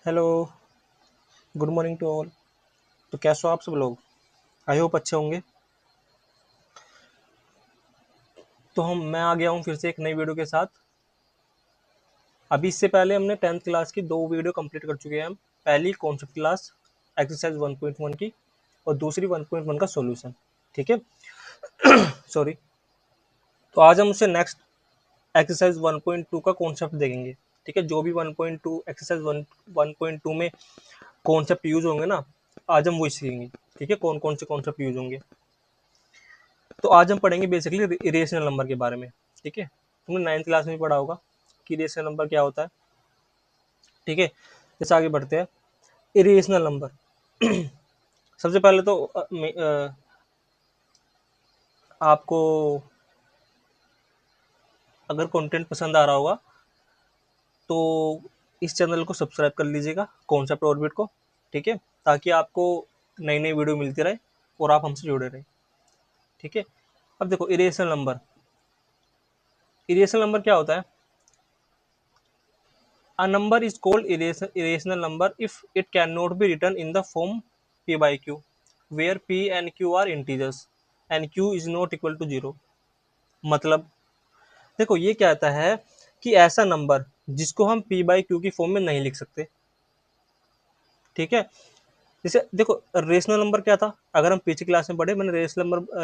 Hello, good morning to all. तो कैसे हो आप सब लोग? आई होप अच्छे होंगे। तो मैं आ गया हूँ फिर से एक नई वीडियो के साथ। अभी इससे पहले हमने 10th क्लास की दो वीडियो कंप्लीट कर चुके हैं हम। पहली कॉन्सेप्ट क्लास एक्सरसाइज 1.1 की, और दूसरी 1.1 का सॉल्यूशन। ठीक है, सॉरी। तो आज हम उससे नेक्स्ट एक्सरसाइज 1.2 का कॉन्सेप्ट देखेंगे। ठीक है, जो भी 1.2 एक्सरसाइज 1.2 में कॉन्सेप्ट यूज होंगे ना, आज हम वही सीखेंगे। ठीक है, कौन कौन से कॉन्सेप्ट यूज होंगे। तो आज हम पढ़ेंगे बेसिकली इरेशनल नंबर के बारे में। ठीक है, तुमने 9th क्लास में भी पढ़ा होगा कि इरेशनल नंबर क्या होता है। ठीक है, जैसे आगे बढ़ते हैं। इरेशनल नंबर सबसे पहले तो आपको अगर कंटेंट पसंद आ रहा होगा तो इस चैनल को सब्सक्राइब कर लीजिएगा, कॉन्सेप्ट ऑर्बिट को। ठीक है, ताकि आपको नई नई वीडियो मिलती रहे और आप हमसे जुड़े रहे। ठीक है, अब देखो इरेशनल नंबर। इरेशनल नंबर क्या होता है? A number is called irrational number if it cannot be written in the form p by q, where p and q are integers and q is not equal to 0। मतलब देखो ये कहता है कि ऐसा नंबर जिसको हम p by q की फॉर्म में नहीं लिख सकते। ठीक है, जैसे देखो रेशनल नंबर क्या था, अगर हम पिछली क्लास में पढ़े, मैंने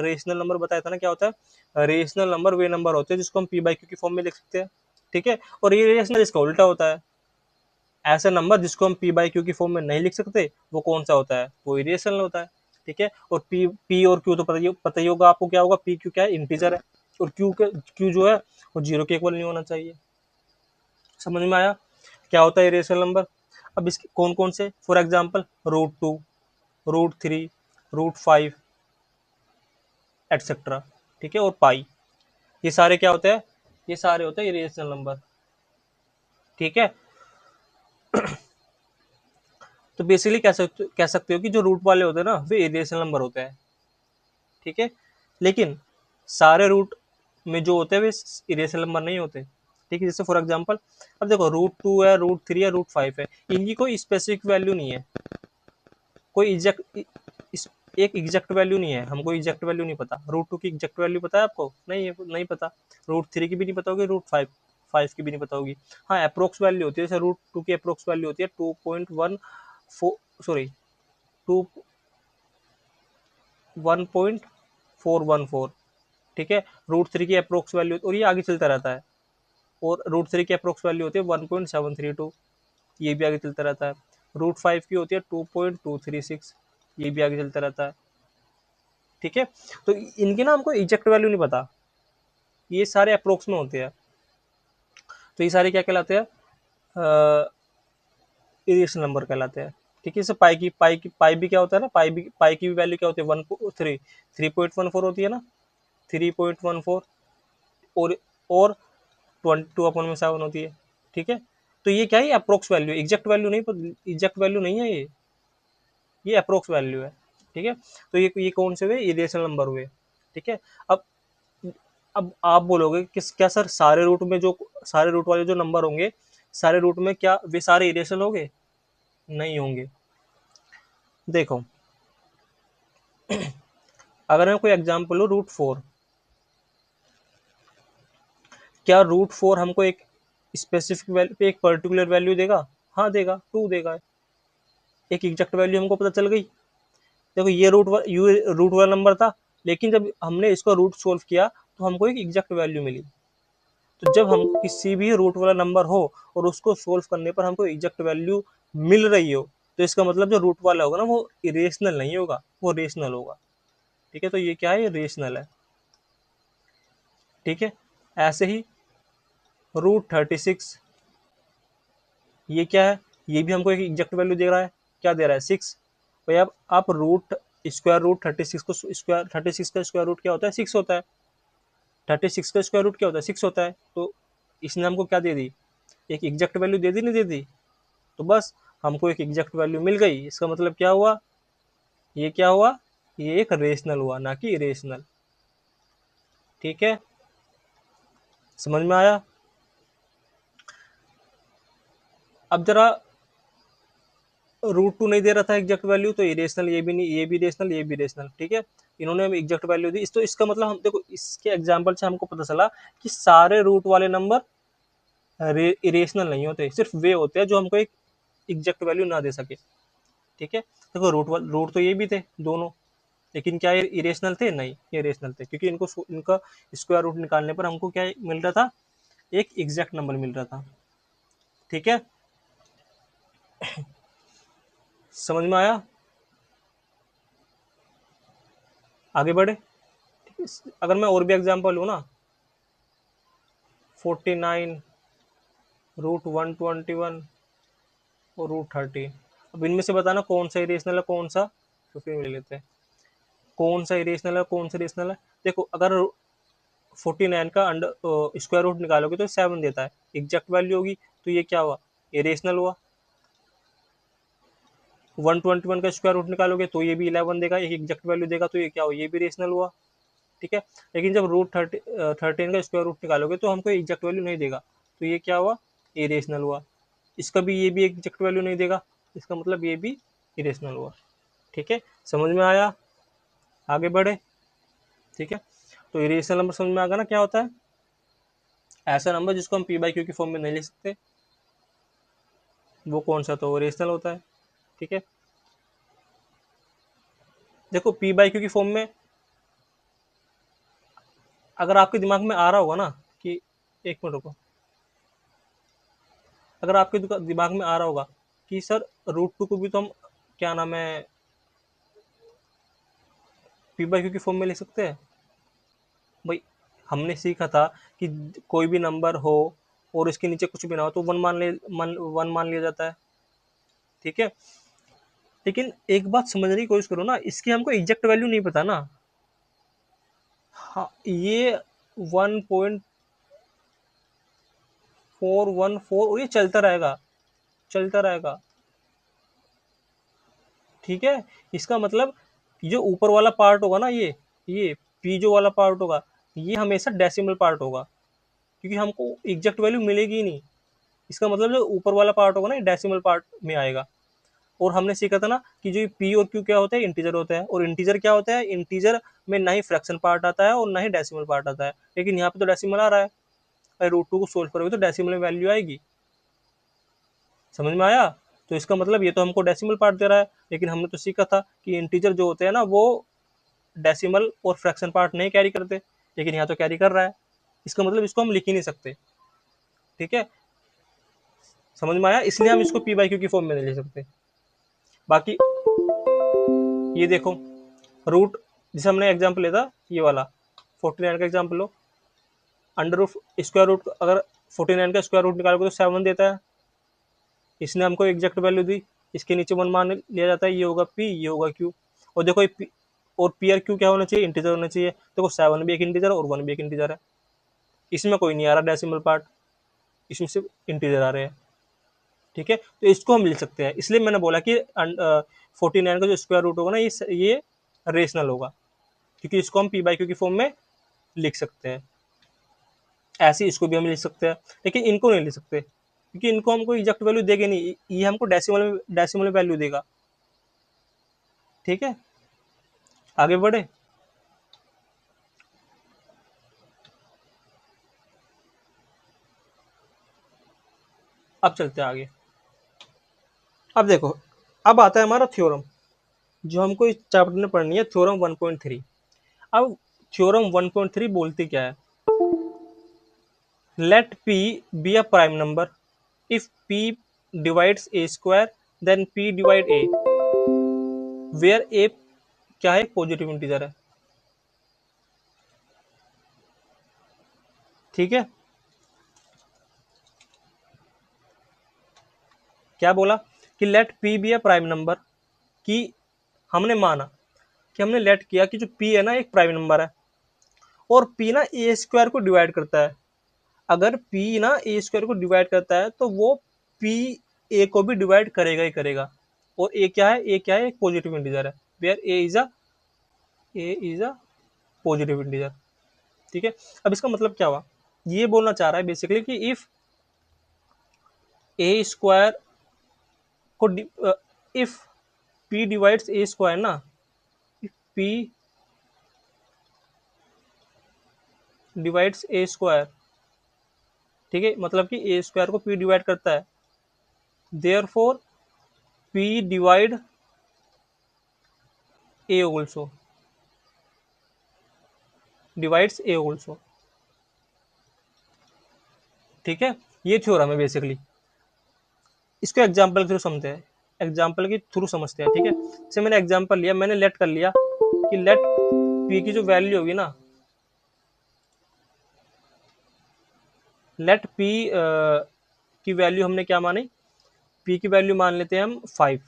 रेशनल नंबर बताया था ना क्या होता है। रेशनल नंबर वे नंबर होते हैं जिसको हम p by q की फॉर्म में लिख सकते हैं। ठीक है, और ये रेशनल इसका उल्टा होता है। ऐसा नंबर जिसको हम पी बाई क्यू की फॉर्म में नहीं लिख सकते वो कौन सा होता है? वो इरेशनल होता है। ठीक है, और पी और क्यू तो पता ही होगा आपको क्या होगा। पी क्यू क्या है? इंटीजर है। और क्यू जो है वो जीरो के इक्वल नहीं होना चाहिए। समझ में आया क्या होता है इरेशनल नंबर? अब इसके कौन कौन से, फॉर एग्जाम्पल √2, √3, √5 एटसेट्रा। ठीक है, और पाई, ये सारे क्या होते हैं? ये सारे होते हैं इरेशनल नंबर। ठीक है, तो बेसिकली कह सकते हो कि जो रूट वाले होते हैं ना वे इरेशनल नंबर होते हैं। ठीक है, लेकिन सारे रूट में जो होते हैं वे इरेशनल नंबर नहीं होते। ठीक है, जैसे फॉर एग्जांपल अब देखो √2 है, √3 है, √5 है, इनकी कोई स्पेसिफिक वैल्यू नहीं है। कोई एक एग्जैक्ट वैल्यू नहीं है। हमको एग्जैक्ट वैल्यू नहीं पता। √2 की एग्जैक्ट वैल्यू पता है आपको? नहीं पता। √3 की भी नहीं पता होगी, √5 की भी नहीं पता होगी। हाँ, अप्रोक्स वैल्यू होती है। जैसे √2 की अप्रोक्स वैल्यू होती है 2.14, सॉरी 1.414। ठीक है, √3 की अप्रोक्स वैल्यू, और ये आगे चलता रहता है। और √3 की अप्रोक्स वैल्यू होती है 1.732, ये भी आगे चलता रहता है। √5 की होती है 2.236, ये भी आगे चलता रहता है। ठीक है, तो इनकी ना हमको एग्जैक्ट वैल्यू नहीं पता, ये सारे अप्रोक्स में होते हैं। तो ये सारे क्या कहलाते हैं? इरेशनल नंबर कहलाते हैं। ठीक है, जैसे पाई भी क्या होता है ना, पाई की भी वैल्यू क्या होती है? 3.14 होती है ना, 3.14। और 22/7 होती है। ठीक है, तो ये क्या है? अप्रोक्स वैल्यू, एग्जैक्ट वैल्यू नहीं है ये अप्रोक्स वैल्यू है। ठीक है, तो ये कौन से हुए? इरेशनल नंबर हुए। ठीक है, अब अब आप बोलोगे कि क्या सर सारे रूट वाले जो नंबर होंगे, सारे रूट में क्या वे सारे इरेशनल होंगे? नहीं होंगे। देखो अगर मैं कोई एग्जांपल लूँ, √4, क्या √4 हमको एक स्पेसिफिक वैल्यू पे एक पर्टिकुलर वैल्यू देगा? हाँ देगा, 2 देगा। एक एग्जैक्ट वैल्यू हमको पता चल गई। देखो ये रूट वाला नंबर था, लेकिन जब हमने इसको रूट सोल्व किया तो हमको एक एग्जैक्ट वैल्यू मिली। तो जब हम किसी भी रूट वाला नंबर हो और उसको सोल्व करने पर हमको एग्जैक्ट वैल्यू मिल रही हो, तो इसका मतलब जो रूट वाला होगा ना वो इरेशनल नहीं होगा, वो रेशनल होगा। ठीक है, तो ये क्या है? ये रेशनल है। ठीक है, ऐसे ही √36, ये क्या है? ये भी हमको एक एग्जैक्ट वैल्यू दे रहा है। क्या दे रहा है? 6। भाई अब आप स्क्वायर रूट 36 को स्क्वायर 36 का स्क्वायर रूट क्या होता है? 6 होता है। 36 का स्क्वायर रूट क्या होता है? 6 होता है। तो इसने हमको क्या दे दी? एक एग्जैक्ट वैल्यू दे दी, नहीं दे दी? तो बस हमको एक एग्जैक्ट वैल्यू मिल गई। इसका मतलब क्या हुआ? ये क्या हुआ? ये एक रेशनल हुआ, ना कि इरेशनल। ठीक है, समझ में आया? अब जरा रूट टू नहीं दे रहा था एग्जैक्ट वैल्यू, तो इरेशनल ये भी नहीं, ये भी रेशनल, ये भी रेशनल, ठीक है। इन्होंने हमें एग्जैक्ट वैल्यू दी, तो इसका मतलब हम देखो इसके एग्जांपल से हमको पता चला कि सारे रूट वाले नंबर इरेशनल नहीं होते, सिर्फ वे होते हैं जो हमको एक एग्जैक्ट वैल्यू ना दे सके, ठीक है। देखो रूट तो ये भी थे दोनों, लेकिन क्या ये इरेशनल थे? नहीं, ये इरेशनल थे, क्योंकि इनका स्क्वायर रूट निकालने पर हमको क्या मिल रहा था? एक एग्जैक्ट नंबर मिल रहा था, ठीक है। समझ में आया? आगे बढ़े, ठीक है। अगर मैं और भी एग्जांपल लूँ ना, 49, √121 और √30, अब इनमें से बताना कौन सा इरेशनल है, कौन सा। 15 ले लेते हैं, कौन सा इरेशनल है, कौन सा इरेशनल है। देखो अगर 49 का अंडर स्क्वायर रूट निकालोगे तो 7 देता है, एग्जैक्ट वैल्यू होगी, तो ये क्या हुआ? इरेशनल हुआ। 121 का स्क्वायर रूट निकालोगे तो ये भी 11 देगा, एक एग्जैक्ट वैल्यू देगा, तो ये क्या हुआ? ये भी रेशनल हुआ, ठीक है। लेकिन जब √13 का स्क्वायर रूट निकालोगे तो हमको एग्जैक्ट वैल्यू नहीं देगा, तो ये क्या हुआ? इरेशनल हुआ। इसका भी ये भी एग्जैक्ट वैल्यू नहीं देगा, इसका मतलब ये भी इरेशनल हुआ, ठीक है। समझ में आया? आगे बढ़े, ठीक है। तो इरेशनल नंबर समझ में आ गया ना क्या होता है? ऐसा नंबर जिसको हम p/q की फॉर्म में नहीं लिख सकते, वो कौन सा? तो रेशनल होता है, ठीक है। देखो p/q की फॉर्म में अगर आपके दिमाग में आ रहा होगा ना कि, एक मिनट रुको, अगर आपके दिमाग में आ रहा होगा कि सर √2 को भी तो हम, क्या नाम है, p/q की फॉर्म में लिख सकते हैं। भाई हमने सीखा था कि कोई भी नंबर हो और इसके नीचे कुछ भी ना हो तो वन मान लिया जाता है, ठीक है। लेकिन एक बात समझने की कोशिश करो ना, इसकी हमको एग्जैक्ट वैल्यू नहीं पता ना। हाँ, ये 1.414 और ये चलता रहेगा, चलता रहेगा, ठीक है। इसका मतलब जो ऊपर वाला पार्ट होगा ना, ये पी जो वाला पार्ट होगा, ये हमेशा डेसिमल पार्ट होगा, क्योंकि हमको एग्जैक्ट वैल्यू मिलेगी ही नहीं। इसका मतलब जो ऊपर वाला पार्ट होगा ना, ये डेसिमल पार्ट में आएगा। और हमने सीखा था ना कि जो पी और क्यू क्या होता है? इंटीजर होता है। और इंटीजर क्या होता है? इंटीजर में ना ही फ्रैक्शन पार्ट आता है और ना ही डेसिमल पार्ट आता है, लेकिन यहाँ पे तो डेसिमल आ रहा है। अरे √2 को सोल्व करोगे तो डेसिमल में वैल्यू आएगी। समझ में आया? तो इसका मतलब ये तो हमको डेसिमल पार्ट दे रहा है, लेकिन हमने तो सीखा था कि इंटीजर जो होते हैं ना, वो डेसिमल और फ्रैक्शन पार्ट नहीं कैरी करते, लेकिन यहाँ तो कैरी कर रहा है। इसका मतलब इसको हम लिख ही नहीं सकते, ठीक है। समझ में आया? इसलिए हम इसको p/q की फॉर्म में नहीं ले सकते। बाकी ये देखो, रूट, जैसे हमने एग्जाम्पल लिया था ये वाला 49 का एग्जाम्पल लो, अंडर रूट स्क्वायर रूट, अगर 49 का स्क्वायर रूट निकालोगे तो 7 देता है। इसने हमको एग्जैक्ट वैल्यू दी, इसके नीचे 1 मान लिया जाता है, ये होगा p, ये होगा q। और देखो ये और p और q क्या होना चाहिए? इंटीजर होना चाहिए। देखो 7 भी एक इंटीजर और 1 भी एक इंटीजर है, इसमें कोई नहीं आ रहा डेसिमल पार्ट, इसमें सिर्फ इंटीजर आ रहे हैं, ठीक है। तो इसको हम लिख सकते हैं, इसलिए मैंने बोला कि 49 का जो स्क्वायर रूट होगा ना, ये रेशनल होगा, क्योंकि इसको हम p/q की फॉर्म में लिख सकते हैं। ऐसे इसको भी हम लिख सकते हैं, लेकिन इनको नहीं लिख सकते, क्योंकि इनको हमको एग्जैक्ट वैल्यू देगा नहीं, ये हमको डेसिमल वैल्यू देगा, ठीक है। आगे बढ़े, अब चलते हैं आगे। अब देखो, अब आता है हमारा थ्योरम, जो हमको इस चैप्टर में पढ़नी है, थ्योरम 1.3। अब थ्योरम 1.3 बोलती क्या है? Let p be a prime number if p divides a square then p divide a, where a क्या है? पॉजिटिव इंटीजर है, ठीक है। क्या बोला? कि let p be a prime number, कि हमने माना, कि हमने लेट किया कि जो p है ना एक प्राइम नंबर है, और p ना a स्क्वायर को डिवाइड करता है। अगर p ना a स्क्वायर को डिवाइड करता है तो वो p a को भी डिवाइड करेगा ही करेगा। और a क्या है? a क्या है? एक पॉजिटिव इंटीजर है, where a is a positive integer, ठीक है। अब इसका मतलब क्या हुआ? ये बोलना चाह रहा है बेसिकली कि इफ a स्क्वायर को if p divides A square ना, p डिवाइड्स ए स्क्वायर, ठीक है, मतलब कि ए स्क्वायर को p डिवाइड करता है, देयरफॉर p डिवाइड ए ऑल्सो, डिवाइड्स ए ऑल्सो, ठीक है। ये थ्योरम है बेसिकली। इसको एग्जाम्पल के थ्रू समझते हैं, एग्जाम्पल के थ्रू समझते हैं, ठीक है। जैसे मैंने एग्जाम्पल लिया, मैंने लेट कर लिया कि लेट पी की जो वैल्यू होगी ना, लेट पी की वैल्यू हमने क्या मानी, पी की वैल्यू मान लेते हैं हम 5,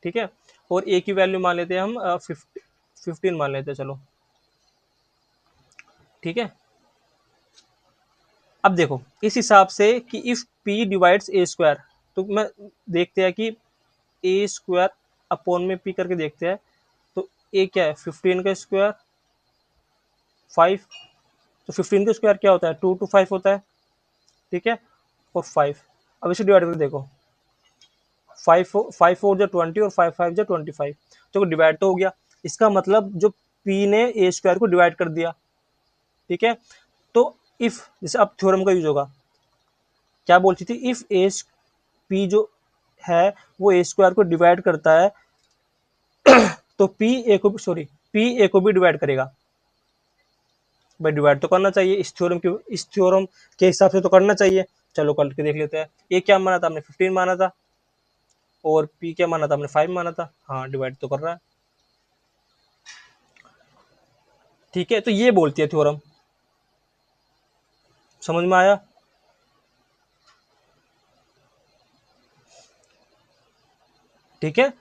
ठीक है, और ए की वैल्यू मान लेते हैं हम 15 मान लेते हैं, चलो ठीक है। अब देखो इस हिसाब से कि if p divides A square, तो मैं देखते हैं कि ए स्क्वायर अपॉन में p करके देखते हैं, तो ए क्या है 15 का स्क्वायर 5, तो 15 का स्क्वायर क्या होता है 2 to 5 होता है, ठीक है, और 5, अब इसे डिवाइड करके देखो, 5 4 जो 20 और 5 5 जो 25, तो डिवाइड तो हो गया, इसका मतलब जो p ने ए स्क्वायर को डिवाइड कर दिया, ठीक है। तो इफ, जैसे अब थ्योरम का यूज होगा, क्या बोलती थी, इफ ए पी जो है वो ए स्क्वायर को डिवाइड करता है, तो पी ए को, सॉरी, पी ए को भी डिवाइड करेगा, भाई डिवाइड तो करना चाहिए, इस थ्योरम के हिसाब से तो करना चाहिए। चलो करके देख लेते हैं। ए क्या माना था हमने 15 माना था, और पी क्या माना था हमने 5 माना था, हाँ डिवाइड तो कर रहा है, ठीक है। तो ये बोलती है थ्योरम, समझ में आया, ठीक है,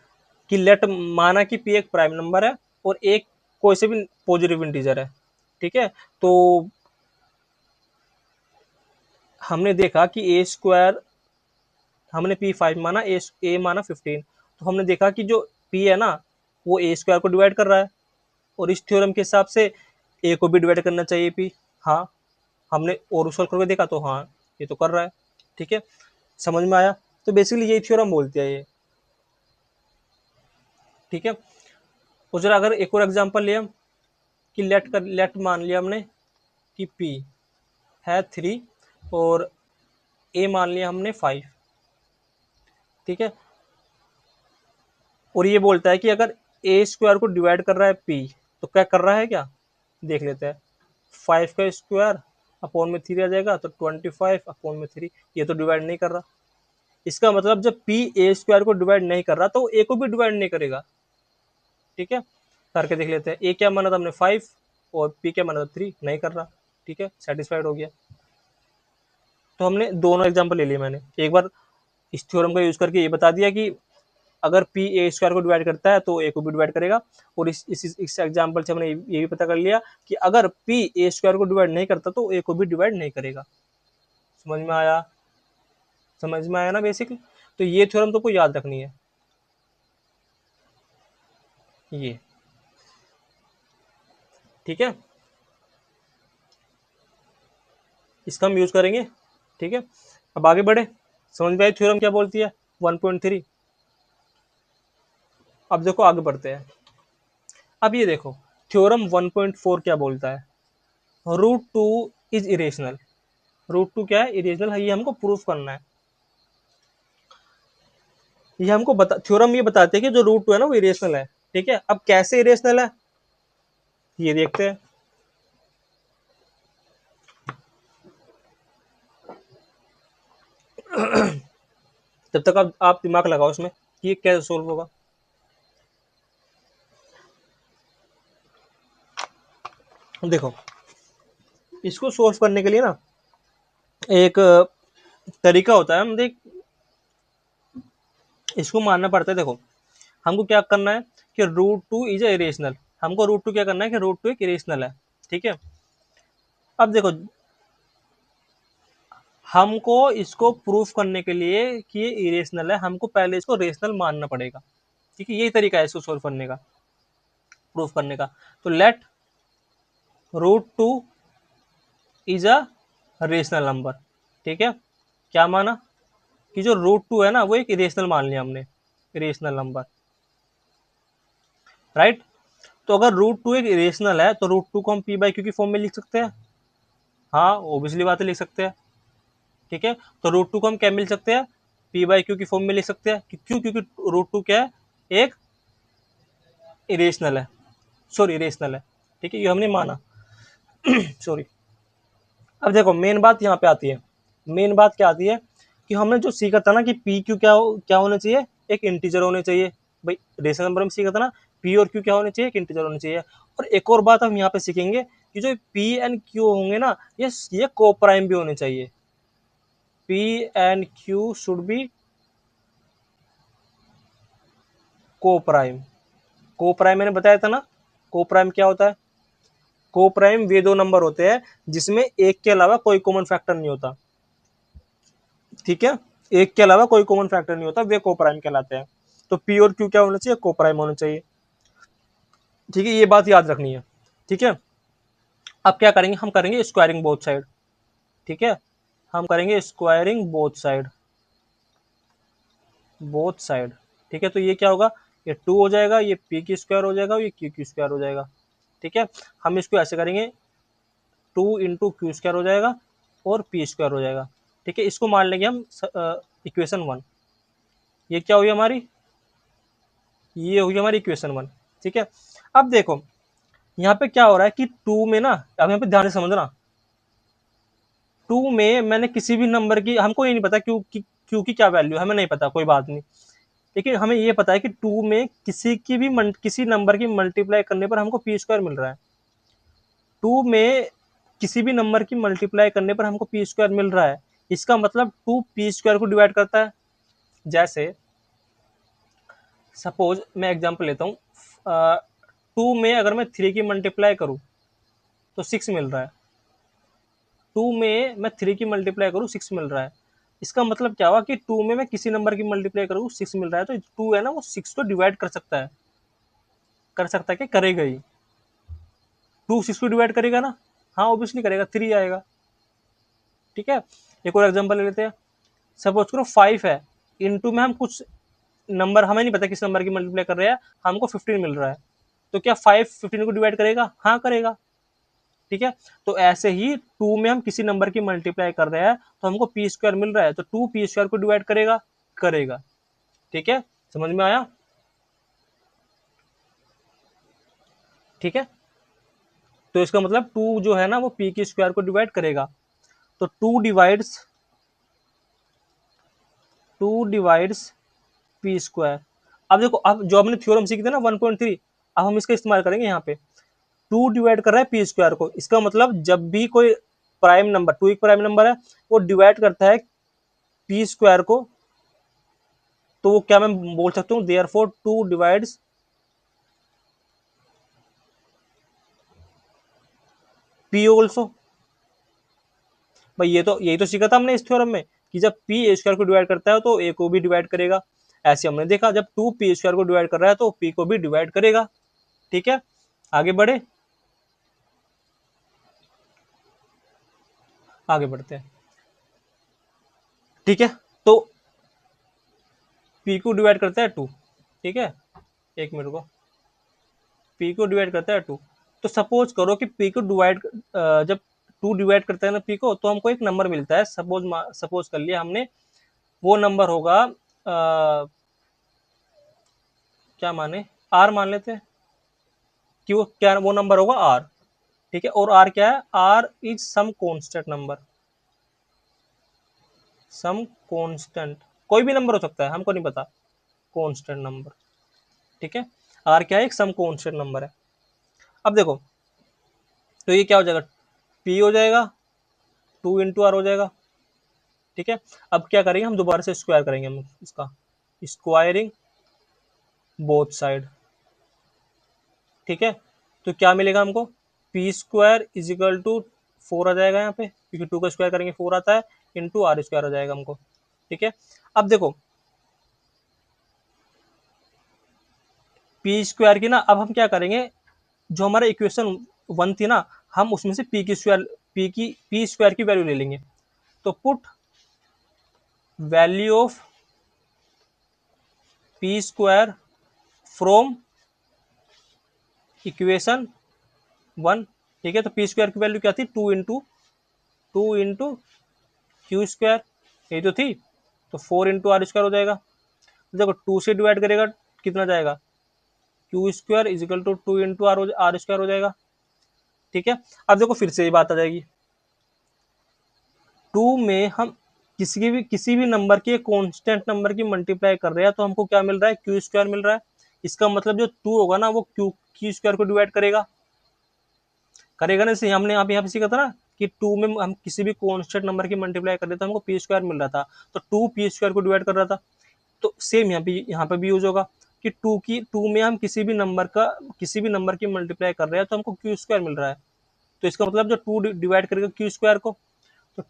कि लेट माना कि पी एक प्राइम नंबर है और एक कोई से भी पॉजिटिव इंटीजर है, ठीक है। तो हमने देखा कि ए स्क्वायर, हमने पी 5 माना, ए माना 15, तो हमने देखा कि जो पी है ना वो ए स्क्वायर को डिवाइड कर रहा है, और इस थ्योरम के हिसाब से ए को भी डिवाइड करना चाहिए पी, हाँ हमने और सॉल्व करके देखा तो हाँ ये तो कर रहा है, ठीक है, समझ में आया। तो बेसिकली यही थ्योरम बोलती है ये, ठीक है। और जरा अगर एक और एग्जांपल लिया कि लेट मान लिया हमने कि पी है 3 और ए मान लिया हमने 5, ठीक है, और ये बोलता है कि अगर ए स्क्वायर को डिवाइड कर रहा है पी, तो क्या कर रहा है, क्या देख लेते हैं, 5 का स्क्वायर अपॉन में 3 आ जाएगा, तो 25 अपॉन में 3, ये तो डिवाइड नहीं कर रहा, इसका मतलब जब पी ए स्क्वायर को डिवाइड नहीं कर रहा तो ए को भी डिवाइड नहीं करेगा, ठीक है। करके देख लेते हैं, ए क्या माना था हमने 5 और पी क्या माना था 3, नहीं कर रहा, ठीक है, सेटिस्फाइड हो गया। तो हमने दोनों एग्जाम्पल ले लिए, मैंने एक बार इस थ्योरम का यूज करके ये बता दिया कि अगर पी ए स्क्वायर को डिवाइड करता है तो ए को भी डिवाइड करेगा, और इस एग्जाम्पल से हमने ये भी पता कर लिया कि अगर पी ए स्क्वायर को डिवाइड नहीं करता तो ए को भी डिवाइड नहीं करेगा। समझ में आया, समझ में आया ना बेसिकली। तो ये थ्योरम तो को याद रखनी है, ये ठीक है, इसका हम यूज करेंगे, ठीक है। अब आगे बढ़े, समझ में आई थ्योरम क्या बोलती है 1.3। अब देखो आगे बढ़ते हैं। अब ये देखो थ्योरम 1.4 क्या बोलता है, root two is irrational. Root two क्या है, इरेशनल है, ये हमको प्रूफ करना है। ये हमको थ्योरम ये बताते हैं कि जो रूट टू है ना वो इरेशनल है, ठीक है। अब कैसे इरेशनल है ये देखते हैं। तब तक आप दिमाग लगाओ इसमें कि ये कैसे सोल्व होगा। देखो इसको सोल्व करने के लिए ना एक तरीका होता है, हम देख इसको मानना पड़ता है। देखो हमको क्या करना है कि root two is a irrational, हमको रूट टू क्या करना है कि रूट टू एक इरेशनल है, ठीक है। अब देखो हमको इसको प्रूफ करने के लिए कि ये इरेशनल है, हमको पहले इसको रेशनल मानना पड़ेगा, ठीक है। यही तरीका है इसको सोल्व करने का, प्रूफ करने का। तो let root two is a rational number, ठीक है। क्या माना कि जो रूट टू है ना वो एक इरेशनल मान लिया हमने, इरेशनल नंबर, राइट। तो अगर रूट टू एक इरेशनल है तो रूट टू को हम पी बाई क्यू की फॉर्म में लिख सकते हैं, हाँ ओबियसली बात है लिख सकते हैं, ठीक है। तो रूट टू को हम क्या मिल सकते हैं, पी बाई क्यू की फॉर्म में लिख सकते हैं, क्यों, क्योंकि रूट टू क्या है, एक इरेशनल है, सॉरी इरेशनल है, ठीक है, ये हमने माना सॉरी। अब देखो मेन बात यहाँ पे आती है, मेन बात क्या आती है कि हमने जो सीखा था ना कि पी क्यू क्या होना चाहिए, एक इंटीजर होने चाहिए, भाई रेशनल नंबर में सीखा था ना, पी और क्यू क्या होने चाहिए, एक इंटीजर होने चाहिए। और एक और बात हम यहाँ पे सीखेंगे कि जो पी एंड क्यू होंगे ना, ये को प्राइम भी होने चाहिए, P and Q should be को प्राइम। को प्राइम मैंने बताया था ना, को प्राइम क्या होता है, को प्राइम वे दो नंबर होते हैं जिसमें एक के अलावा कोई कॉमन फैक्टर नहीं होता, ठीक है, एक के अलावा कोई कॉमन फैक्टर नहीं होता, वे को प्राइम कहलाते हैं। तो पी और क्यू क्या होना चाहिए, को प्राइम होना चाहिए, ठीक है, ये बात याद रखनी है, ठीक है। अब क्या करेंगे, हम करेंगे स्क्वायरिंग बोथ साइड, ठीक है, हम करेंगे squaring both side, both side, ठीक है। तो ये क्या होगा, ये टू हो जाएगा, ये पी की स्क्वायर हो जाएगा, ये क्यू की स्क्वायर हो जाएगा, ठीक है। हम इसको ऐसे करेंगे, टू इंटू क्यू स्क्वायर हो जाएगा और पी स्क्वायर हो जाएगा, ठीक है। इसको मान लेंगे हम इक्वेशन वन, ये क्या हुई हमारी, ये हुई हमारी इक्वेशन वन, ठीक है। अब देखो यहाँ पे क्या हो रहा है कि टू में ना, अब यहाँ पे ध्यान से समझना, टू में मैंने किसी भी नंबर की, हमको ये नहीं पता क्यू की क्या वैल्यू है, हमें नहीं पता, कोई बात नहीं, लेकिन हमें ये पता है कि टू में किसी की भी किसी नंबर की मल्टीप्लाई करने पर हमको पी स्क्वायर मिल रहा है, टू में किसी भी नंबर की मल्टीप्लाई करने पर हमको पी स्क्वायर मिल रहा है, इसका मतलब टू पी स्क्वायर को डिवाइड करता है। जैसे सपोज मैं एग्जांपल लेता हूँ, टू में अगर मैं थ्री की मल्टीप्लाई करूँ तो सिक्स मिल रहा है, टू में मैं थ्री की मल्टीप्लाई करूँ सिक्स मिल रहा है, इसका मतलब क्या हुआ कि टू में मैं किसी नंबर की मल्टीप्लाई करूँ सिक्स मिल रहा है, तो टू है ना वो सिक्स को डिवाइड कर सकता है, कर सकता है कि करेगा ही, टू सिक्स को डिवाइड करेगा ना, हाँ ऑब्वियसली करेगा, थ्री आएगा, ठीक है। एक और एग्जांपल ले लेते हैं, सपोज करो फाइव है, इनटू में हम कुछ नंबर हमें नहीं पता किस नंबर की मल्टीप्लाई कर रहे हैं, हमको 15 मिल रहा है, तो क्या फाइव 15 को डिवाइड करेगा, हाँ करेगा, ठीक है। तो ऐसे ही टू में हम किसी नंबर की मल्टीप्लाई कर रहे हैं तो हमको पी स्क्वायर मिल रहा है, तो टू पी स्क्वायर को डिवाइड करेगा, करेगा, ठीक है, समझ में आया, ठीक है। तो इसका मतलब टू जो है ना वो पी की स्क्वायर को डिवाइड करेगा, तो टू डिवाइड्स पी स्क्वायर। अब देखो, अब जो हमने थ्योरम सीखी थी ना 1.3, अब हम इसका इस्तेमाल करेंगे यहाँ पे, टू डिवाइड कर रहा है पी स्क्वायर को, इसका मतलब जब भी कोई प्राइम नंबर, टू एक प्राइम नंबर है, वो डिवाइड करता है पी स्क्वायर को, तो वो क्या मैं बोल सकता हूँ, therefore two divides p also. भाई ये तो यही तो सीखा था हमने इस थ्योरम में कि जब पी ए स्क्वायर को डिवाइड करता है तो ए को भी डिवाइड करेगा, ऐसे हमने देखा जब टू पी स्क्वायर को डिवाइड कर रहा है तो पी को भी डिवाइड करेगा, ठीक है। आगे बढ़े, आगे बढ़ते हैं, ठीक है। तो पी को डिवाइड करता है टू, ठीक है, एक मिनट को, पी को डिवाइड करता है टू, तो सपोज करो कि पी को डिवाइड, जब टू डिवाइड करता है ना पी को, तो हमको एक नंबर मिलता है, सपोज कर लिया हमने, वो नंबर होगा क्या माने, आर मान लेते हैं कि वो क्या, वो नंबर होगा आर, ठीक है। और आर क्या है, r is some constant number, some constant, कोई भी नंबर हो सकता है, हमको नहीं पता, कांस्टेंट नंबर, ठीक है। आर क्या है, एक सम कांस्टेंट नंबर है। अब देखो, तो ये क्या हो जाएगा, पी हो जाएगा, टू इंटू आर हो जाएगा, ठीक है। अब क्या करेंगे, हम दोबारा से स्क्वायर करेंगे, हम इसका स्क्वायरिंग बोथ साइड, ठीक है। तो क्या मिलेगा हमको, P square is equal to four आ जाएगा यहाँ पे, क्योंकि टू का स्क्वायर करेंगे फोर आता है, इंटू आर स्क्वायर आ जाएगा हमको, ठीक है। अब देखो पी स्क्वायर की ना, अब हम क्या करेंगे, जो हमारा इक्वेशन वन थी ना, हम उसमें से पी स्क्वायर की वैल्यू ले लेंगे, तो put value of P square from equation 1। ठीक है, तो पी स्क्वायर की वैल्यू क्या थी, 2 इंटू क्यू स्क्वायर, यही तो थी। तो 4 इंटू आर स्क्वायर हो जाएगा। देखो 2 से डिवाइड करेगा कितना जाएगा, q square is equal to 2 into r square हो जाएगा। ठीक है, अब देखो फिर से ये बात आ जाएगी, 2 में हम किसी भी नंबर के कांस्टेंट नंबर की मल्टीप्लाई कर रहे हैं तो हमको क्या मिल रहा है, क्यू स्क्वायर मिल रहा है। इसका मतलब जो 2 होगा ना वो क्यू स्क्वायर को डिवाइड करेगा करेगा ना। जैसे हमने यहाँ पे सीखा था ना कि 2 में हम किसी भी कांस्टेंट नंबर की मल्टीप्लाई कर रहे थे हमको पी स्क्वायर मिल रहा था, तो 2 पी स्क्वायर को डिवाइड कर रहा था। तो सेम यहाँ पे भी यूज होगा कि 2 में हम किसी भी नंबर की मल्टीप्लाई कर रहे हैं तो हमको क्यू स्क्वायर मिल रहा है। तो इसका मतलब जो 2 डिवाइड करेगा क्यू स्क्वायर को, तो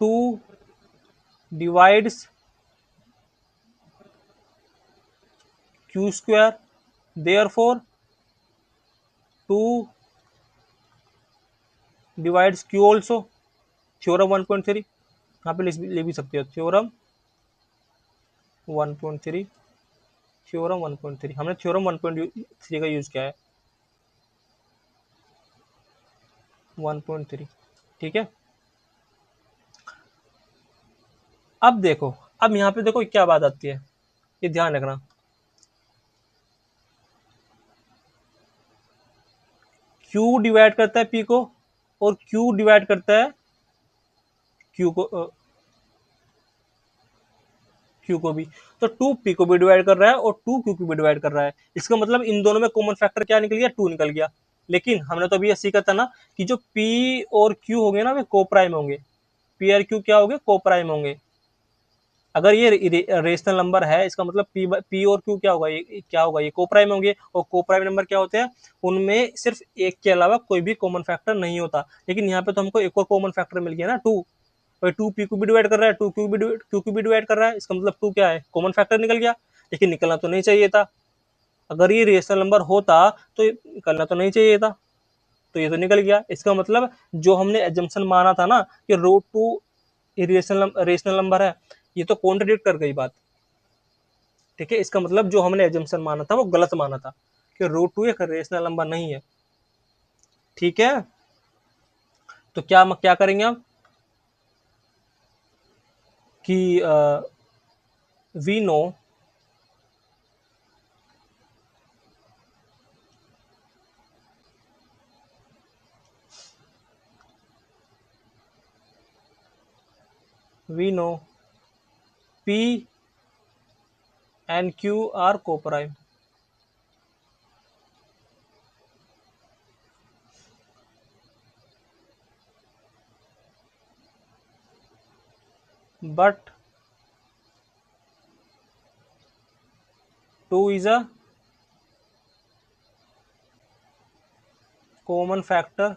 2 divides Q square, therefore 2 divides Q also. Theorem 1.3 यहाँ पे ले भी सकते हो, थ्योरम 1.3, थ्योरम 1.3 हमने थ्योरम 1.3 का यूज किया है, 1.3। ठीक है, अब देखो, अब यहाँ पे देखो क्या बात आती है, ये ध्यान रखना, क्यू डिवाइड करता है पी को और क्यू डिवाइड करता है क्यू को क्यू को भी। तो 2 पी को भी डिवाइड कर रहा है और 2 क्यू को भी डिवाइड कर रहा है। इसका मतलब इन दोनों में कॉमन फैक्टर क्या निकल गया, 2 निकल गया। लेकिन हमने तो अभी ये सीखा था ना कि जो पी और क्यू होंगे ना वे कोप्राइम होंगे, पी और क्यू क्या होंगे, कोप्राइम होंगे। अगर ये रेशनल नंबर है इसका मतलब पी और क्यू क्या होगा, ये क्या होगा, ये कोप्राइम होंगे। और कोप्राइम नंबर क्या होते हैं, उनमें सिर्फ एक के अलावा कोई भी कॉमन फैक्टर नहीं होता। लेकिन यहाँ पे तो हमको एक और कॉमन फैक्टर मिल गया ना, 2। और 2 पी को भी डिवाइड कर रहा है, 2 क्यू को भी डिवाइड कर रहा है, इसका मतलब 2 क्या है, कॉमन फैक्टर निकल गया। लेकिन निकलना तो नहीं चाहिए था, अगर ये रेशनल नंबर होता तो निकलना तो नहीं चाहिए था, तो ये तो निकल गया। इसका मतलब जो हमने एजम्पशन माना था ना कि रूट टू रेशनल नंबर है, ये तो कॉन्ट्रडिक्ट कर गई बात। ठीक है, इसका मतलब जो हमने एजम्पशन माना था वो गलत माना था कि रूट टू एक रेशनल नंबर नहीं है। ठीक है, तो क्या क्या करेंगे हम कि we know we know p and q are coprime. But 2 is a common factor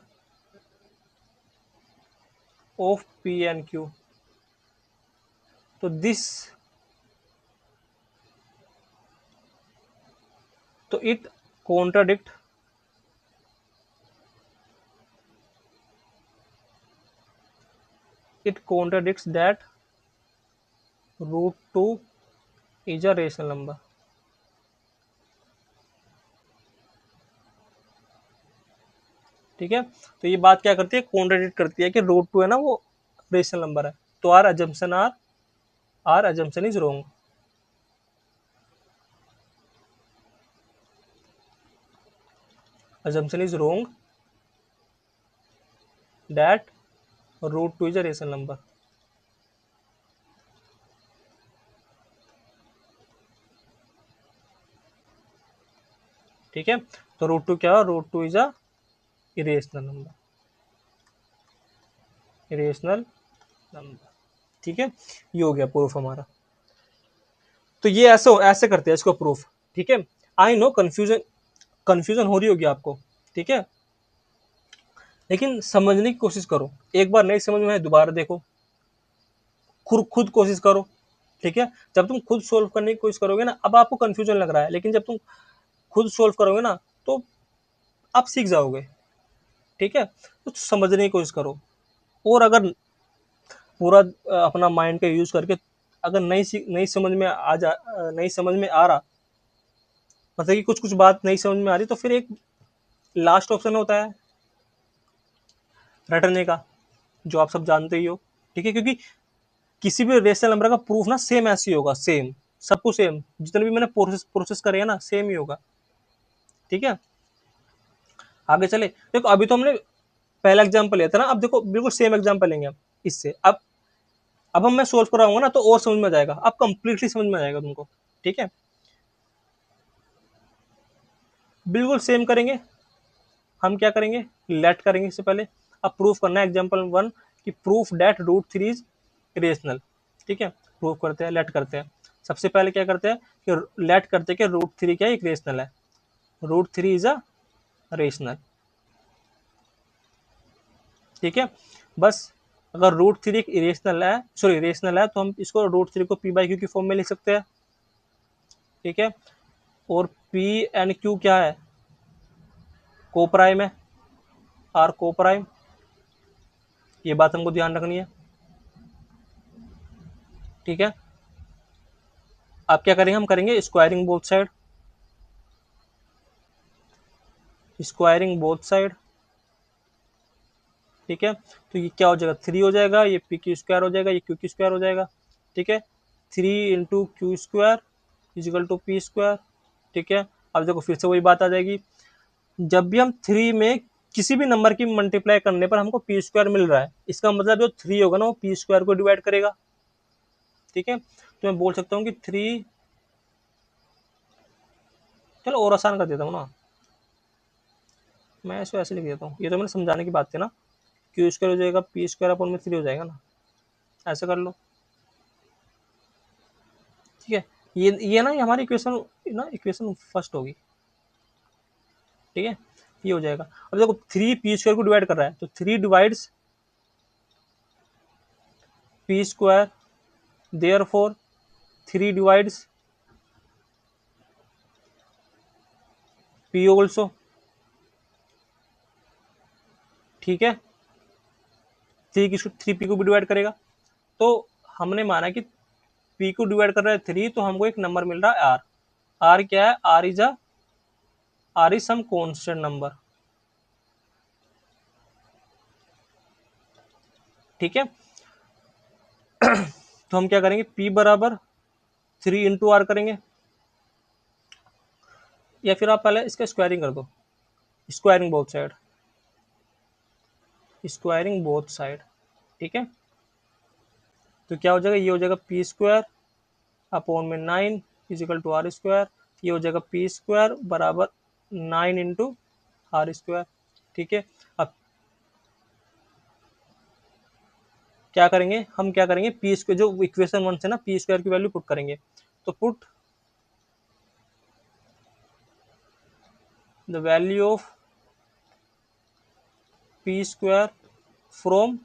of P and Q. तो it contradict it contradicts that root 2 is a rational number. ठीक है, तो ये बात क्या करती है, कॉन्ट्रडिक्ट करती है कि रूट 2 है ना वो रेशनल नंबर है। तो our assumption is wrong. assumption is wrong that root 2 is a rational number. ठीक है, तो रूट 2 क्या है, root 2 is a irrational number, irrational number. ठीक है, ये हो गया प्रूफ हमारा। तो ये ऐसे करते हैं इसको प्रूफ। ठीक है, आई नो कंफ्यूजन हो रही होगी आपको। ठीक है, लेकिन समझने की कोशिश करो, एक बार नहीं समझ में आए दोबारा देखो, खुद कोशिश करो। ठीक है, जब तुम खुद सोल्व करने की कोशिश करोगे ना, अब आपको कंफ्यूजन लग रहा है, लेकिन जब तुम खुद सोल्व करोगे ना तो आप सीख जाओगे। ठीक है, तो समझने की कोशिश करो। और अगर पूरा अपना माइंड का यूज करके, अगर नहीं समझ में आ रहा, मतलब कि कुछ कुछ बात नहीं समझ में आ रही, तो फिर एक लास्ट ऑप्शन होता है रटने का, जो आप सब जानते ही हो। ठीक है, क्योंकि किसी भी रेशनल नंबर का प्रूफ ना सेम ऐसे ही होगा, सेम, सब कुछ सेम, जितने भी मैंने प्रोसेस प्रोसेस करे हैं ना, सेम ही होगा। ठीक है, आगे चले। देखो अभी तो हमने पहला एग्जाम्पल लिया था ना, अब देखो बिल्कुल सेम एग्जाम्पल लेंगे हम इससे। अब हम मैं सोल्व कराऊंगा ना, तो और समझ में आ जाएगा, अब कंप्लीटली समझ में आ जाएगा तुमको। ठीक है, बिल्कुल सेम करेंगे। हम क्या करेंगे, लेट करेंगे इससे पहले। अब प्रूफ करना है एग्जाम्पल 1 कि प्रूफ डेट √3 इज रेशनल। ठीक है, प्रूफ करते हैं, लेट करते हैं। सबसे पहले क्या करते हैं कि लेट करते हैं कि √3 क्या एक रेशनल है, √3 इज अ रेशनल। ठीक है, बस अगर √3 एक इरेशनल है, सॉरी रेशनल है, तो हम इसको √3 को p/q की फॉर्म में लिख सकते हैं। ठीक है, और p एंड q क्या है, को प्राइम है, आर को प्राइम, ये बात हमको ध्यान रखनी है। ठीक है, अब क्या करेंगे, हम करेंगे squaring both side, squaring both side. ठीक है, तो ये क्या हो जाएगा, 3 हो जाएगा, ये p² हो जाएगा, ये q² हो जाएगा। ठीक है, 3 × q² = p²। ठीक है, अब देखो फिर से वही बात आ जाएगी, जब भी हम 3 में किसी भी नंबर की मल्टीप्लाई करने पर हमको p² मिल रहा है, इसका मतलब जो 3 होगा ना, वो p² को डिवाइड करेगा। ठीक है, तो मैं बोल सकता हूँ कि 3, चलो और आसान कर देता हूँ ना, मैं इसको ऐसे लिख देता हूँ, ये तो मैंने समझाने की बात थी ना, q² हो जाएगा, p²/3 हो जाएगा ना, ऐसे कर लो। ठीक है, ये ना, ये हमारी इक्वेशन फर्स्ट होगी। ठीक है, ये हो जाएगा। अब देखो 3 p² को डिवाइड कर रहा है, तो 3 divides p², therefore 3 divides p also. ठीक है, 3 p को भी डिवाइड करेगा, तो हमने माना कि p को डिवाइड कर रहा है 3, तो हमको एक नंबर मिल रहा है r। r क्या है, r is some constant number. ठीक है, तो हम क्या करेंगे, p बराबर 3 इंटू आर करेंगे, या फिर आप पहले इसका स्क्वायरिंग कर दो, squaring both side, squaring both side. ठीक है, तो क्या हो जाएगा, ये हो जाएगा p²/9 = r², ये हो जाएगा p² बराबर 9 इंटू r²। ठीक है, अब क्या करेंगे, हम क्या करेंगे, p², जो इक्वेशन 1 से ना p² की वैल्यू पुट करेंगे, तो put the value of p² from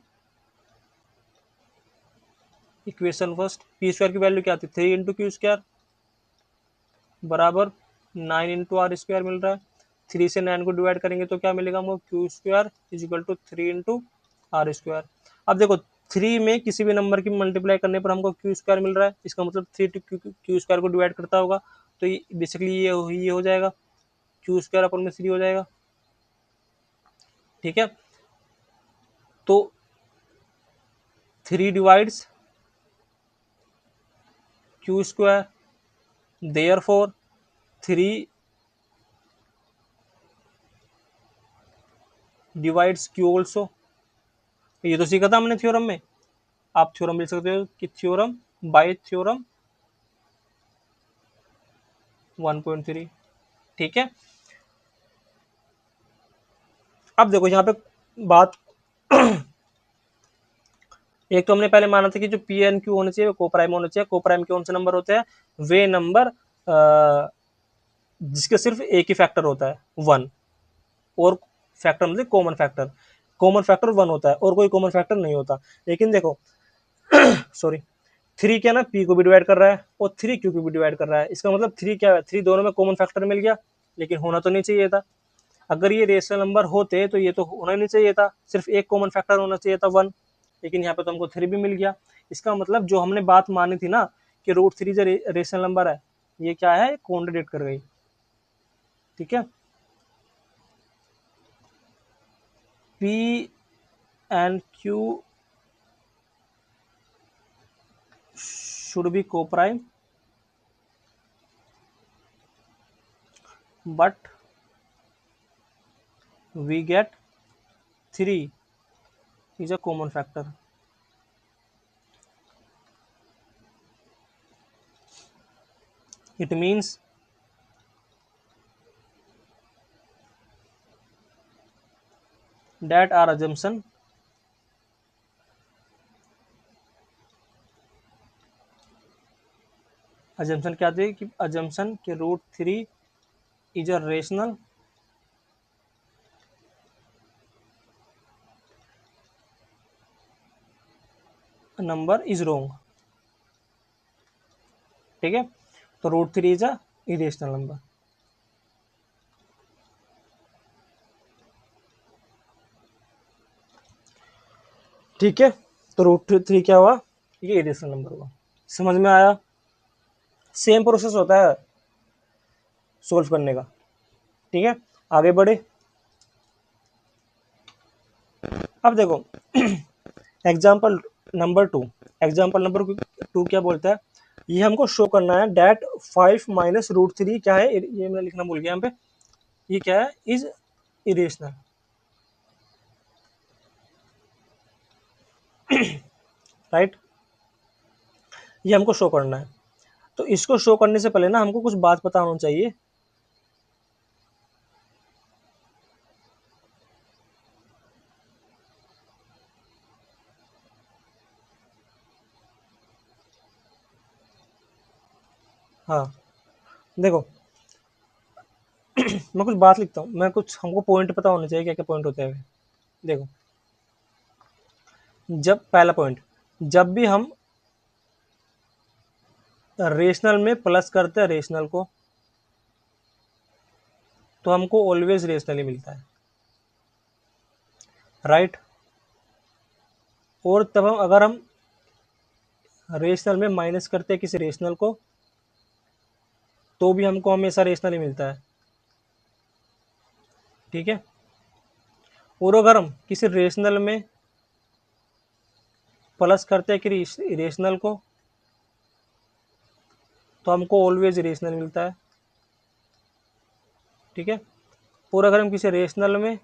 equation first. p² की वैल्यू क्या थी, 3 इंटू q² बराबर 9 इंटू r² मिल रहा है। 3 से 9 को डिवाइड करेंगे तो क्या मिलेगा हमको, q² = 3 इंटू r²। अब देखो 3 में किसी भी नंबर की मल्टीप्लाई करने पर हमको q² मिल रहा है, इसका मतलब 3 q² को डिवाइड करता होगा, तो बेसिकली ये हो जाएगा, q²/3 हो जाएगा। ठीक है, तो 3 divides q², therefore 3 divides q also. ये तो सीखा था हमने थ्योरम में, आप थ्योरम लिख सकते हो कि थ्योरम बाय थ्योरम 1.3। ठीक है, अब देखो यहाँ पे बात, एक तो हमने पहले माना था कि जो पी एन क्यू होने चाहिए वो कोप्राइम होने चाहिए। कोप्राइम कौन से नंबर होते हैं, वे नंबर जिसके सिर्फ एक ही फैक्टर होता है 1, और फैक्टर मतलब कॉमन फैक्टर 1 होता है, और कोई कॉमन फैक्टर नहीं होता। लेकिन देखो सॉरी, 3 क्या ना p को भी डिवाइड कर रहा है, और 3 q को भी डिवाइड कर रहा है, इसका मतलब 3 क्या है, 3 दोनों में कॉमन फैक्टर मिल गया, लेकिन होना तो नहीं चाहिए था। अगर ये रेशनल नंबर होते तो ये तो होना नहीं चाहिए था, सिर्फ एक कॉमन फैक्टर होना चाहिए था 1, लेकिन यहाँ पे तो हमको 3 भी मिल गया। इसका मतलब जो हमने बात मानी थी ना कि √3 जो रेशनल नंबर है, ये क्या है, कॉन्ट्रडिक्ट कर गई। ठीक है, P and Q should be co-prime, but we get 3 is a common factor. It means that our assumption क्या थी कि assumption कि √3 is a rational number is wrong। ठीक है, तो √3 इज अ इरेशनल नंबर। ठीक है, तो √3 क्या हुआ, ये इरेशनल नंबर हुआ। समझ में आया? सेम प्रोसेस होता है सोल्व करने का। ठीक है, आगे बढ़े। अब देखो एग्जाम्पल नंबर 2, एग्जाम्पल नंबर 2 क्या बोलता है, ये हमको शो करना है डेट 5 माइनस √3 क्या है, ये मैं लिखना भूल गया यहाँ पे, ये क्या है, इज इरेशनल। राइट, ये हमको शो करना है। तो इसको शो करने से पहले ना हमको कुछ बात पता होना चाहिए। हाँ देखो मैं कुछ बात लिखता हूँ, मैं कुछ हमको पॉइंट पता होना चाहिए, क्या क्या पॉइंट होते हैं। देखो, जब पहला पॉइंट, जब भी हम रेशनल में प्लस करते हैं रेशनल को, तो हमको ऑलवेज रेशनल ही मिलता है। राइट, और तब हम अगर हम रेशनल में माइनस करते हैं किसी रेशनल को, तो भी हमको हमेशा रेशनल ही मिलता है। ठीक है, और अगर हम किसी रेशनल में प्लस करते हैं कि रेशनल को, तो हमको ऑलवेज रेशनल मिलता है। ठीक है, और अगर हम किसी रेशनल में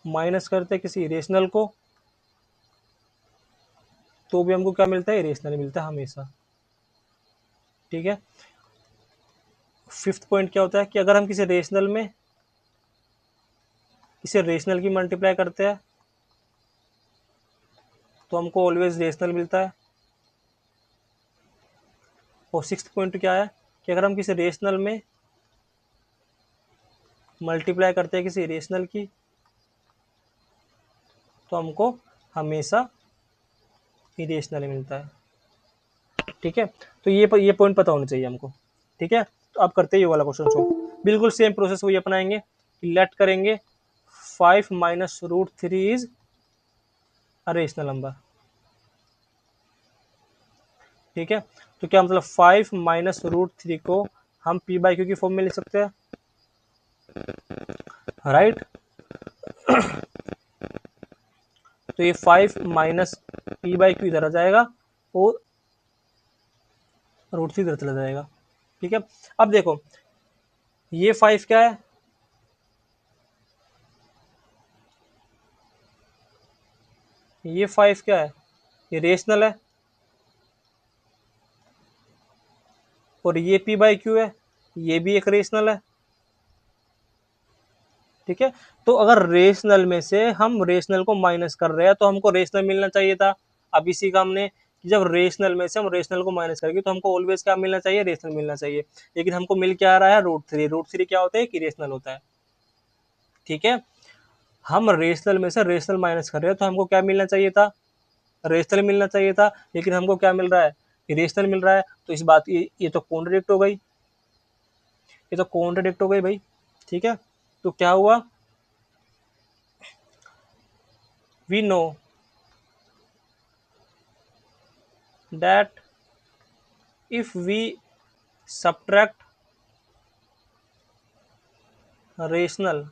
माइनस करते हैं किसी रेशनल को, तो भी हमको क्या मिलता है, इरेशनल मिलता है हमेशा। ठीक है, फिफ्थ पॉइंट क्या होता है कि अगर हम किसी रेशनल में किसी रेशनल की मल्टीप्लाई करते हैं, तो हमको ऑलवेज रेशनल मिलता है। और सिक्स्थ पॉइंट क्या है कि अगर हम किसी रेशनल में मल्टीप्लाई करते हैं किसी रेशनल की, तो हमको हमेशा इरेशनल मिलता है। ठीक है, तो ये पॉइंट पता होना चाहिए हमको। ठीक है, तो अब करते हैं ये वाला क्वेश्चन सॉल्व। बिल्कुल सेम प्रोसेस वही अपनाएंगे, लेट करेंगे 5 minus √3 is a rational number. ठीक है, तो क्या मतलब 5 माइनस √3 को हम p/q की फॉर्म में लिख सकते हैं। राइट, तो ये 5 माइनस p/q इधर आ जाएगा और √3 इधर चला जाएगा। ठीक है, अब देखो ये 5 क्या है, ये 5 क्या है, ये रेशनल है, और ये p/q है, ये भी एक रेशनल है। ठीक है, तो अगर रेशनल में से हम रेशनल को माइनस कर रहे हैं, तो हमको रेशनल मिलना चाहिए था। अब इसी का हमने कि जब रेशनल में से हम रेशनल को माइनस करेंगे, तो हमको ऑलवेज क्या मिलना चाहिए, रेशनल मिलना चाहिए। लेकिन हमको मिल क्या आ रहा है, √3। √3 क्या होता है कि रेशनल होता है। ठीक है, हम रेशनल में से रेशनल माइनस कर रहे हैं, तो हमको क्या मिलना चाहिए था, रेशनल मिलना चाहिए था। लेकिन हमको क्या मिल रहा है, रेशनल मिल रहा है। तो इस बात ये तो कॉन्ट्रडिक्ट हो गई, ये तो कॉन्ट्रडिक्ट हो गई भाई। ठीक है, तो क्या हुआ, we know that if we subtract rational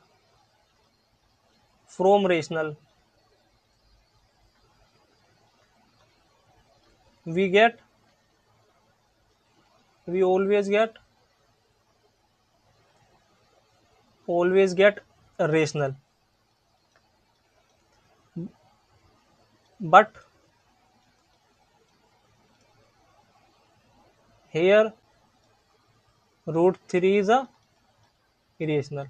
from rational, we get we always get rational. But here root 3 is a irrational.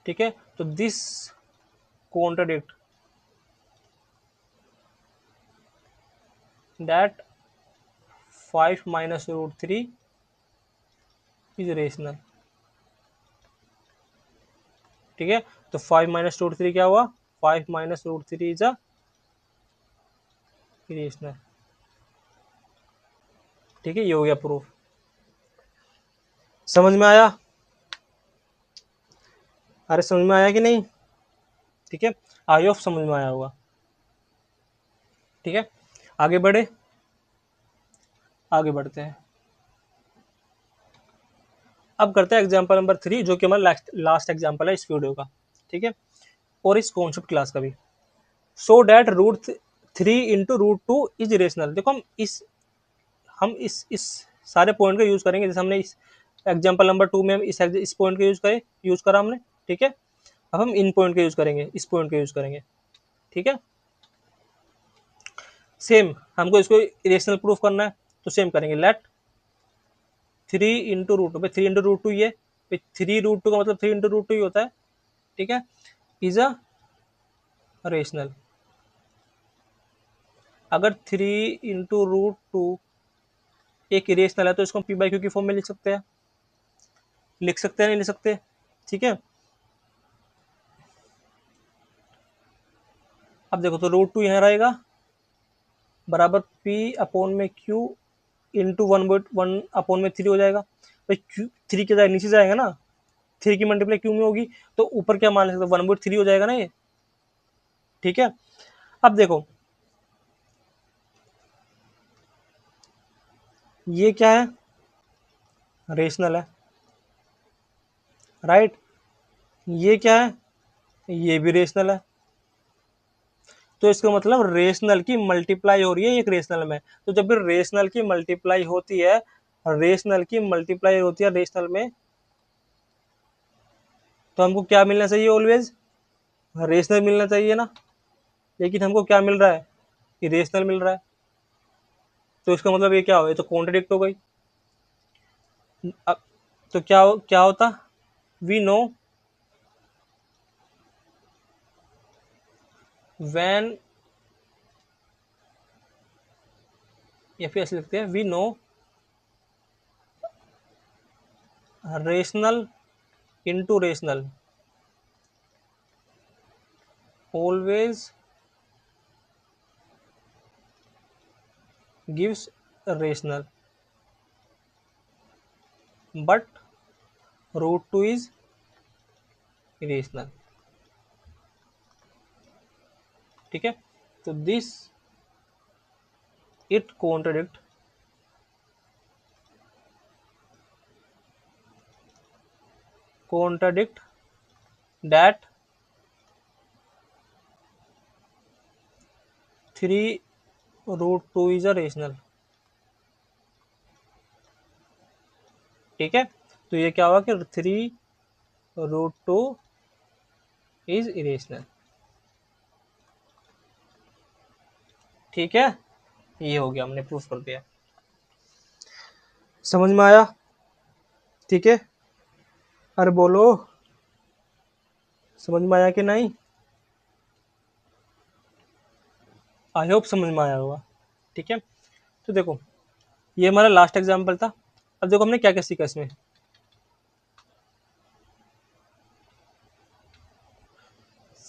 ठीक है, तो this contradict that 5 minus root 3 is rational. ठीक है, तो 5 माइनस रूट 3 क्या हुआ, 5 minus root 3 is a irrational. ठीक है, ये हो गया प्रूफ. समझ में आया? अरे समझ में आया कि नहीं? ठीक है, आई होप समझ में आया होगा. ठीक है, आगे बढ़ते हैं. अब करते हैं एग्जांपल नंबर 3, जो कि हमारा लास्ट एग्जांपल है इस वीडियो का. ठीक है, और इस कॉन्सेप्ट क्लास का भी. So that root 3 into root 2 is irrational. देखो हम इस सारे पॉइंट का यूज करेंगे. जैसे हमने इस एग्जांपल नंबर 2 में हम इस पॉइंट का यूज करा हमने. ठीक है, अब हम इन पॉइंट का यूज करेंगे, इस पॉइंट का यूज करेंगे. ठीक है, सेम हमको इसको इरेशनल प्रूफ करना है, तो सेम करेंगे. Let 3 into root two, 3 into root two, ये 3 रूट टू का मतलब 3 इंटू रूट टू ही होता है. ठीक है, इज अ रेशनल. अगर 3 इंटू रूट टू एक इरेशनल है, तो इसको हम पी बाई क्यू की फॉर्म में लिख सकते हैं. नहीं लिख सकते? ठीक है, अब देखो, तो रूट टू यहाँ रहेगा बराबर पी अपॉन में क्यू इंटू 1/1 अपॉन में 3 हो जाएगा. भाई क्यू 3 के जाएगा, नीचे जाएगा ना, 3 की मल्टीप्लाई क्यू में होगी, तो ऊपर क्या मान सकते, 1/3 हो जाएगा ना ये. ठीक है, अब देखो ये क्या है, रेशनल है, राइट. ये क्या है, ये भी रेशनल है. तो इसका मतलब रेशनल की मल्टीप्लाई हो रही है एक रेशनल में. तो जब भी रेशनल की मल्टीप्लाई होती है रेशनल में, तो हमको क्या मिलना चाहिए, ऑलवेज रेशनल मिलना चाहिए ना. लेकिन हमको क्या मिल रहा है, इरेशनल मिल रहा है. तो इसका मतलब ये क्या हो, ये तो कॉन्ट्रडिक्ट हो गई. अब तो क्या होता, वी नो व्हेन, या फिर ऐसे लिखते हैं, we know rational into rational always gives rational, but root 2 is irrational. ठीक है, तो this it contradict that 3 root 2 is a rational. ठीक है, तो ये क्या हुआ कि 3 रूट 2 इज इरेशनल. ठीक है, ये हो गया, हमने प्रूफ कर दिया. समझ में आया? ठीक है, अरे बोलो, समझ में आया कि नहीं? आई होप समझ में आया होगा. ठीक है, तो देखो ये हमारा लास्ट एग्जाम्पल था. अब देखो हमने क्या क्या सीखा इसमें.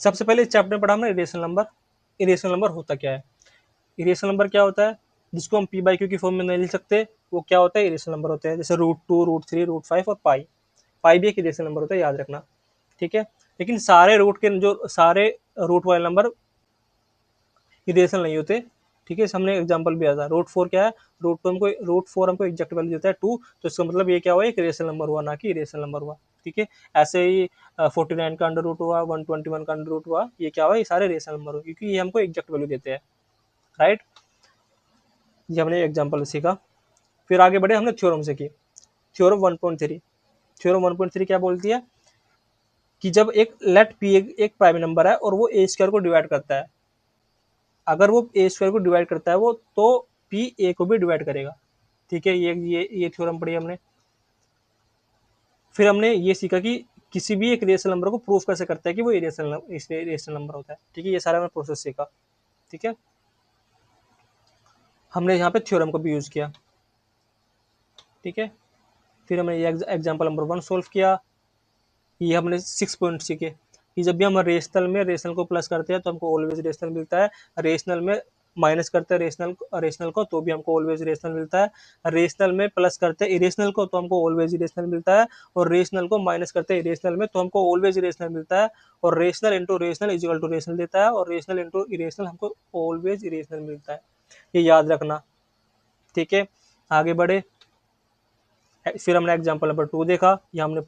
सबसे पहले इस चैप्टर में पढ़ा हमने इरेशनल नंबर. इरेशनल नंबर होता क्या है, इरेशनल नंबर क्या होता है, जिसको हम पी बाई क्यू की फॉर्म में नहीं लिख सकते, वो क्या होता है, इरेशनल नंबर होते हैं. जैसे रूट 2, रूट 3, रूट 5 और पाई. पाई भी एक इरेशनल नंबर होता है, याद रखना. ठीक है, लेकिन सारे रूट वाले नंबर इरेशनल नहीं होते। ठीक है, हमने एग्जांपल भी आता है। रूट फोर क्या है, रूट फोर हमको एग्जैक्ट वैल्यू देता है 2, तो इसका मतलब ये क्या हुआ, एक इरेशनल नंबर हुआ, ना कि इरेशनल नंबर हुआ। ठीक है, ऐसे ही 49 का अंडर रूट हुआ, 121 का अंडर रूट हुआ, ये क्या हुआ, ये सारे इरेशनल नंबर हुए, क्योंकि ये हमको एग्जैक्ट वैल्यू देते हैं। राइट, ये हमने एग्जाम्पल सीखा। फिर आगे बढ़े, हमने थ्योरम से की। थ्योरम 1.3, थ्योरम 1.3 क्या बोलती है कि जब एक लेट पी एक प्राइम नंबर है और वो ए स्क्वायर को डिवाइड करता है, अगर वो ए स्क्वायर को डिवाइड करता है वो, तो पी ए को भी डिवाइड करेगा। ठीक है, ये थ्योरम पढ़ी हमने। फिर हमने ये सीखा कि किसी भी एक रेशनल नंबर को प्रूफ कैसे करता है कि वो रेशनल नंबर होता है। ठीक है, ये सारा हमने प्रोसेस सीखा। ठीक है, हमने यहाँ पे थ्योरम को भी यूज किया। ठीक है, फिर हमने ये एग्जाम्पल नंबर 1 सोल्व किया। ये हमने 6 पॉइंट सीखे कि जब भी हम रेशनल को प्लस करते हैं तो हमको ऑलवेज रेशनल मिलता है, रेशनल में माइनस करते हैं रेशनल को तो भी हमको ऑलवेज रेशनल मिलता है, रेशनल में प्लस करते हैं इरेशनल को तो हमको ऑलवेज इरेशनल मिलता है, और रेशनल को माइनस करते हैं इरेशनल में तो हमको ऑलवेज इरेशनल मिलता है, और rational into rational is equal to rational देता है, और रेशनल इंटू इरेशनल हमको ऑलवेज इरेशनल मिलता है। ये याद रखना। ठीक है, आगे बढ़े। फिर हमने एग्जाम्पल नंबर 2 देखा, ये हमने